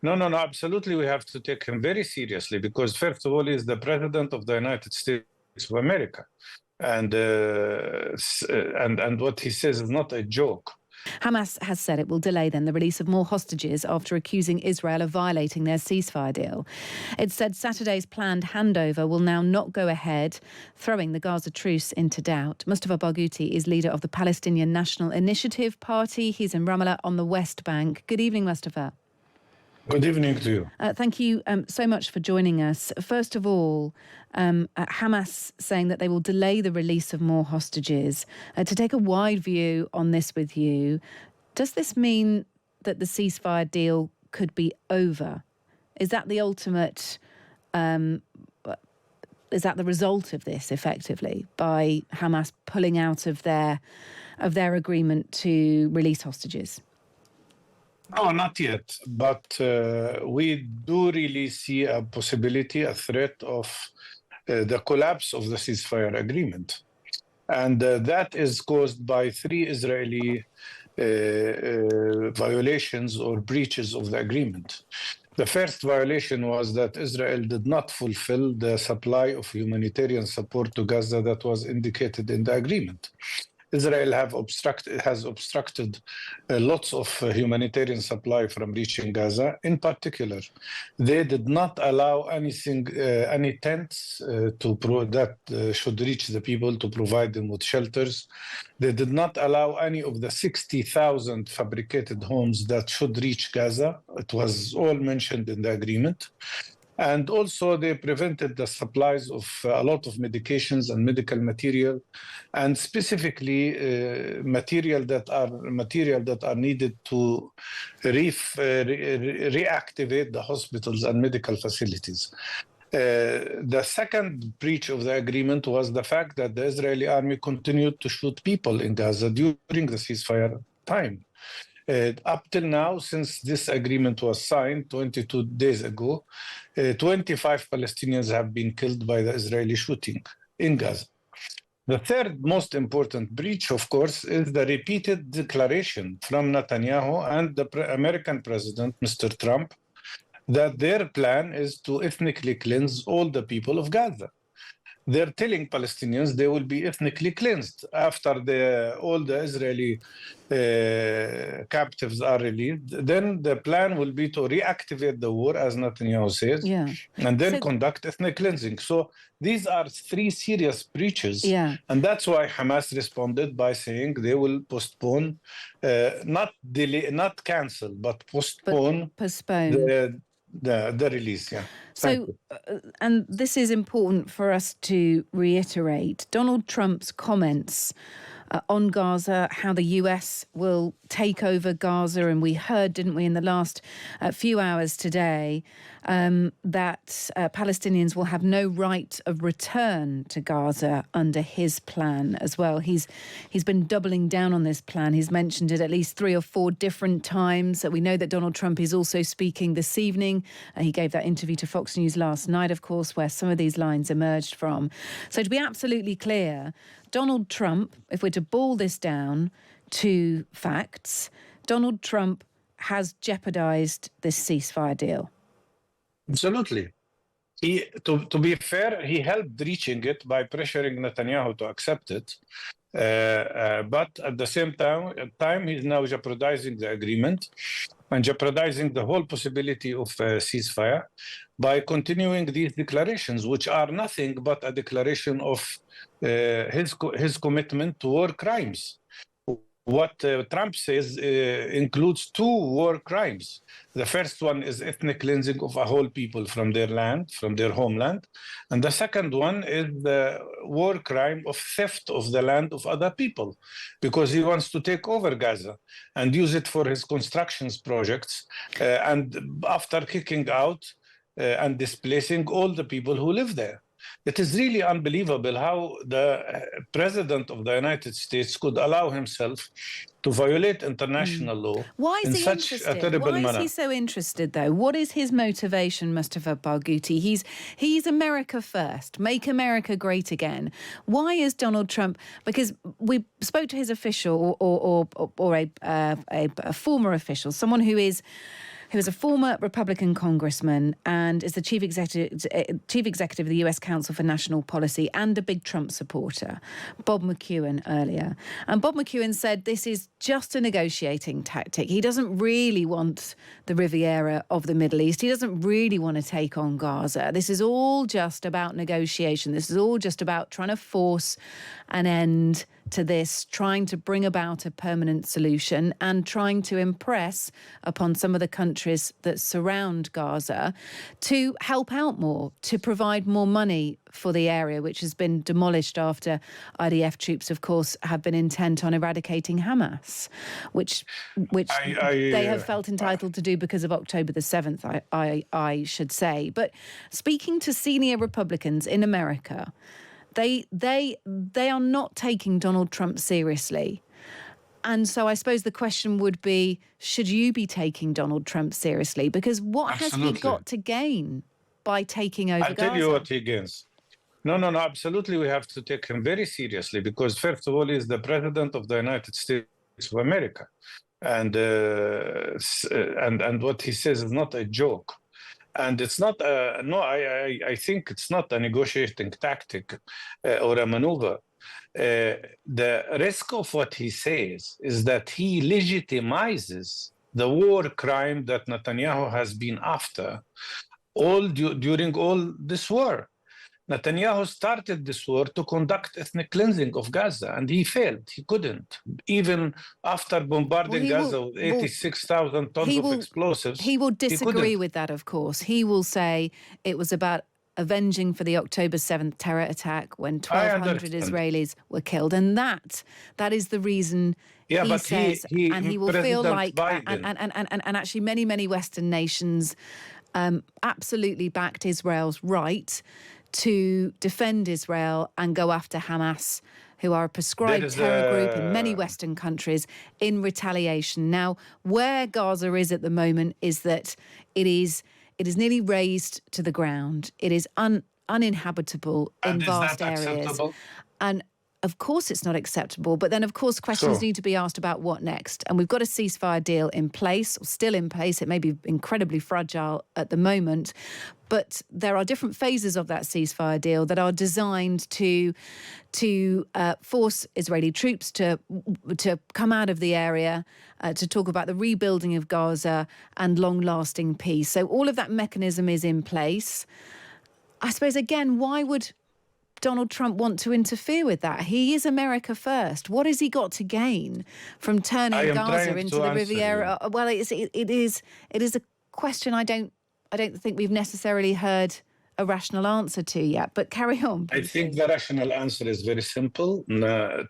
No, absolutely. We have to take him very seriously because, first of all, he's the president of the United States of America. And what he says is not a joke. Hamas has said it will delay then the release of more hostages after accusing Israel of violating their ceasefire deal. It said Saturday's planned handover will now not go ahead, throwing the Gaza truce into doubt. Mustafa Barghouti is leader of the Palestinian National Initiative party. He's in Ramallah on the West Bank. Good evening, Mustafa. Good evening to you. Thank you so much for joining us. First of all, Hamas saying that they will delay the release of more hostages. To take a wide view on this with you, does this mean that the ceasefire deal could be over? Is that the ultimate, is that the result of this, effectively, by Hamas pulling out of their agreement to release hostages? No, not yet. But we do really see a possibility, a threat of the collapse of the ceasefire agreement. And that is caused by 3 Israeli violations or breaches of the agreement. The first violation was that Israel did not fulfill the supply of humanitarian support to Gaza that was indicated in the agreement. Israel has obstructed lots of humanitarian supply from reaching Gaza. In particular, they did not allow any tents that should reach the people to provide them with shelters. They did not allow any of the 60,000 fabricated homes that should reach Gaza. It was all mentioned in the agreement. And also they prevented the supplies of a lot of medications and medical material, and specifically material that are needed to reactivate the hospitals and medical facilities. The second breach of the agreement was the fact that the Israeli army continued to shoot people in Gaza during the ceasefire time. Up till now, since this agreement was signed 22 days ago, 25 Palestinians have been killed by the Israeli shooting in Gaza. The third most important breach, of course, is the repeated declaration from Netanyahu and the American president, Mr. Trump, that their plan is to ethnically cleanse all the people of Gaza. They're telling Palestinians they will be ethnically cleansed after all the Israeli captives are released. Then the plan will be to reactivate the war, as Netanyahu says, and then conduct ethnic cleansing. So these are 3 serious breaches. And that's why Hamas responded by saying they will postpone, not delay, not cancel, but postpone. The release, So, and this is important for us to reiterate, Donald Trump's comments on Gaza, how the US will take over Gaza, and we heard, didn't we, in the last few hours today, that Palestinians will have no right of return to Gaza under his plan as well. He's been doubling down on this plan. He's mentioned it at least 3 or 4 different times. We know that Donald Trump is also speaking this evening. He gave that interview to Fox News last night, of course, where some of these lines emerged from. So to be absolutely clear, Donald Trump, if we're to boil this down to facts, Donald Trump has jeopardised this ceasefire deal. Absolutely. To be fair, he helped reaching it by pressuring Netanyahu to accept it. But at the same time, he's now jeopardizing the agreement and jeopardizing the whole possibility of ceasefire by continuing these declarations, which are nothing but a declaration of his commitment to war crimes. What Trump says includes 2 war crimes. The first one is ethnic cleansing of a whole people from their land, from their homeland. And the second one is the war crime of theft of the land of other people, because he wants to take over Gaza and use it for his constructions projects. And after kicking out and displacing all the people who live there. It is really unbelievable how the president of the United States could allow himself to violate international law in such a terrible manner. Why is he so interested, though? What is his motivation, Mustafa Barghouti? He's America first, make America great again. Why is Donald Trump? Because we spoke to his official or a former official, someone who is who is a former Republican congressman and is the chief executive of the US Council for National Policy and a big Trump supporter, Bob McEwen, earlier. And Bob McEwen said this is just a negotiating tactic. He doesn't really want the Riviera of the Middle East. He doesn't really want to take on Gaza. This is all just about negotiation. This is all just about trying to force an end to this, trying to bring about a permanent solution and trying to impress upon some of the countries that surround Gaza to help out more, to provide more money for the area, which has been demolished after IDF troops, of course, have been intent on eradicating Hamas, which they have felt entitled to do because of October the 7th, I should say. But speaking to senior Republicans in America, they are not taking Donald Trump seriously. And so I suppose the question would be, should you be taking Donald Trump seriously? Because what Absolutely. has he got to gain by taking over Gaza? I'll tell you what he gains. No, absolutely. We have to take him very seriously because, first of all, he's the president of the United States of America. And what he says is not a joke. And it's not, I think it's not a negotiating tactic or a maneuver. The risk of what he says is that he legitimizes the war crime that Netanyahu has been after during all this war. Netanyahu started this war to conduct ethnic cleansing of Gaza, and he failed. He couldn't. Even after bombarding Gaza with 86,000 tons of explosives. He will disagree with that, of course. He will say it was about avenging for the October 7th terror attack when 1,200 Israelis were killed. And that is the reason he says, and he will feel like, and actually many Western nations absolutely backed Israel's right to defend Israel and go after Hamas, who are a prescribed terror group in many Western countries, in retaliation. Now, where Gaza is at the moment is that it is nearly razed to the ground. It is uninhabitable in vast areas. Acceptable? And of course it's not acceptable, but then of course questions need to be asked about what next. And we've got a ceasefire deal in place, or still in place. It may be incredibly fragile at the moment, but there are different phases of that ceasefire deal that are designed to force Israeli troops to come out of the area, to talk about the rebuilding of Gaza and long-lasting peace. So all of that mechanism is in place. I suppose, again, why would Donald Trump want to interfere with that? He is America first. What has he got to gain from turning Gaza into the Riviera? Well, it is a question I don't think we've necessarily heard a rational answer to yet. But carry on, please. I think the rational answer is very simple.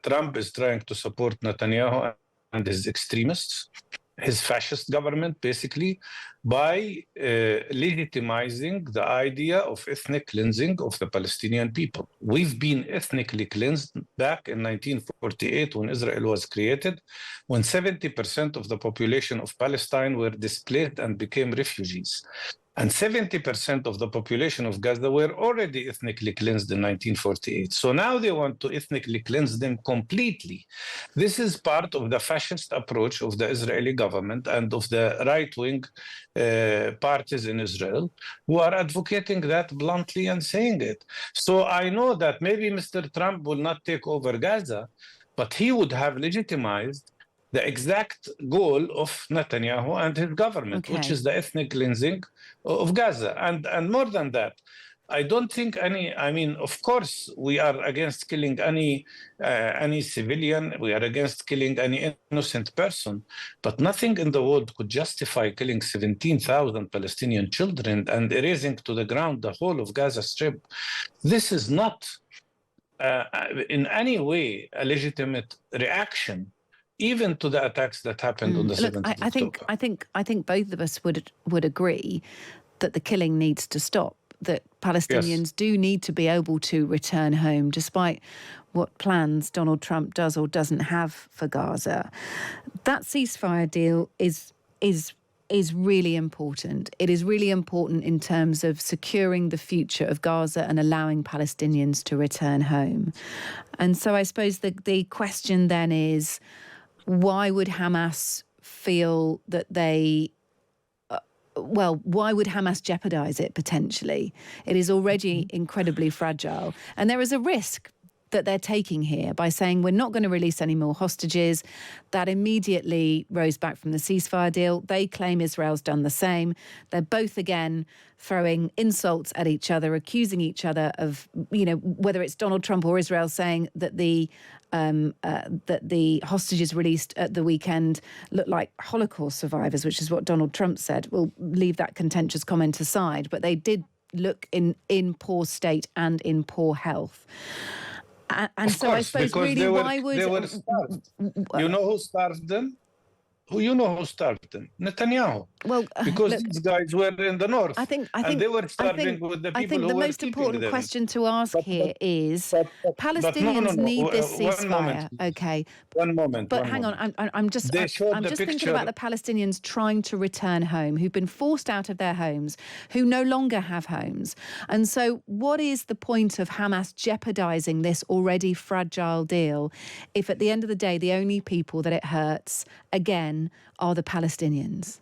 Trump is trying to support Netanyahu and his extremists, his fascist government, basically, by legitimizing the idea of ethnic cleansing of the Palestinian people. We've been ethnically cleansed back in 1948 when Israel was created, when 70% of the population of Palestine were displaced and became refugees. And 70% of the population of Gaza were already ethnically cleansed in 1948. So now they want to ethnically cleanse them completely. This is part of the fascist approach of the Israeli government and of the right-wing parties in Israel who are advocating that bluntly and saying it. So I know that maybe Mr. Trump will not take over Gaza, but he would have legitimized the exact goal of Netanyahu and his government, which is the ethnic cleansing of Gaza. And more than that, I don't think of course, we are against killing any civilian. We are against killing any innocent person. But nothing in the world could justify killing 17,000 Palestinian children and erasing to the ground the whole of Gaza Strip. This is not in any way a legitimate reaction, even to the attacks that happened on the 7th of October. I think both of us would agree that the killing needs to stop, that Palestinians do need to be able to return home, despite what plans Donald Trump does or doesn't have for Gaza. That ceasefire deal is really important. It is really important in terms of securing the future of Gaza and allowing Palestinians to return home. And so I suppose the question then is, why would Hamas feel that they well, why would Hamas jeopardize it potentially? It is already incredibly fragile. And there is a risk that they're taking here by saying we're not going to release any more hostages. That immediately rose back from the ceasefire deal. They claim Israel's done the same. They're both again throwing insults at each other, accusing each other of, whether it's Donald Trump or Israel saying that the hostages released at the weekend look like Holocaust survivors, which is what Donald Trump said. We'll leave that contentious comment aside, but they did look in poor state and in poor health. And Of so course, I suppose because really why would... they were starved. You know who starved them? Who starved them? Netanyahu. Well, because look, these guys were in the north. I think they were starving with the people I think who the were most keeping important them. question to ask here is Palestinians no. need this One ceasefire. moment. Okay. One moment. But hang on, I'm just thinking about the Palestinians trying to return home, who've been forced out of their homes, who no longer have homes. And so what is the point of Hamas jeopardizing this already fragile deal if at the end of the day, the only people that it hurts, again, are the Palestinians?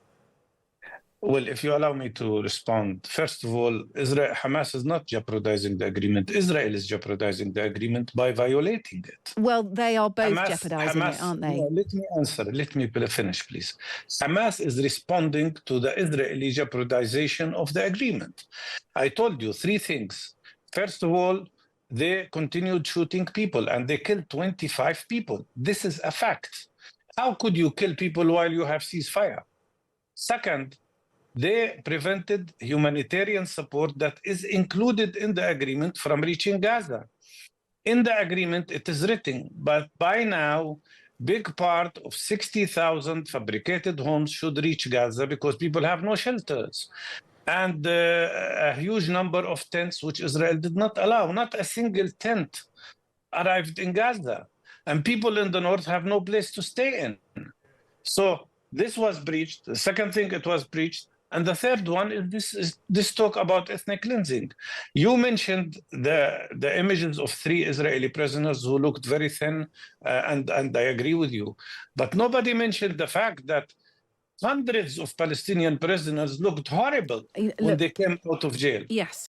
Well, if you allow me to respond, first of all, Hamas is not jeopardizing the agreement. Israel is jeopardizing the agreement by violating it. Well, they are both jeopardizing it, aren't they? No, let me answer. Let me finish, please. Hamas is responding to the Israeli jeopardization of the agreement. I told you three things. First of all, they continued shooting people and they killed 25 people. This is a fact. How could you kill people while you have ceasefire? Second, they prevented humanitarian support that is included in the agreement from reaching Gaza. In the agreement, it is written, but by now, big part of 60,000 fabricated homes should reach Gaza because people have no shelters. And a huge number of tents, which Israel did not allow. Not a single tent arrived in Gaza. And people in the north have no place to stay in. So this was breached. The second thing, it was breached. And the third one is this talk about ethnic cleansing. You mentioned the images of 3 Israeli prisoners who looked very thin, and I agree with you. But nobody mentioned the fact that hundreds of Palestinian prisoners looked horrible when they came out of jail. Yes.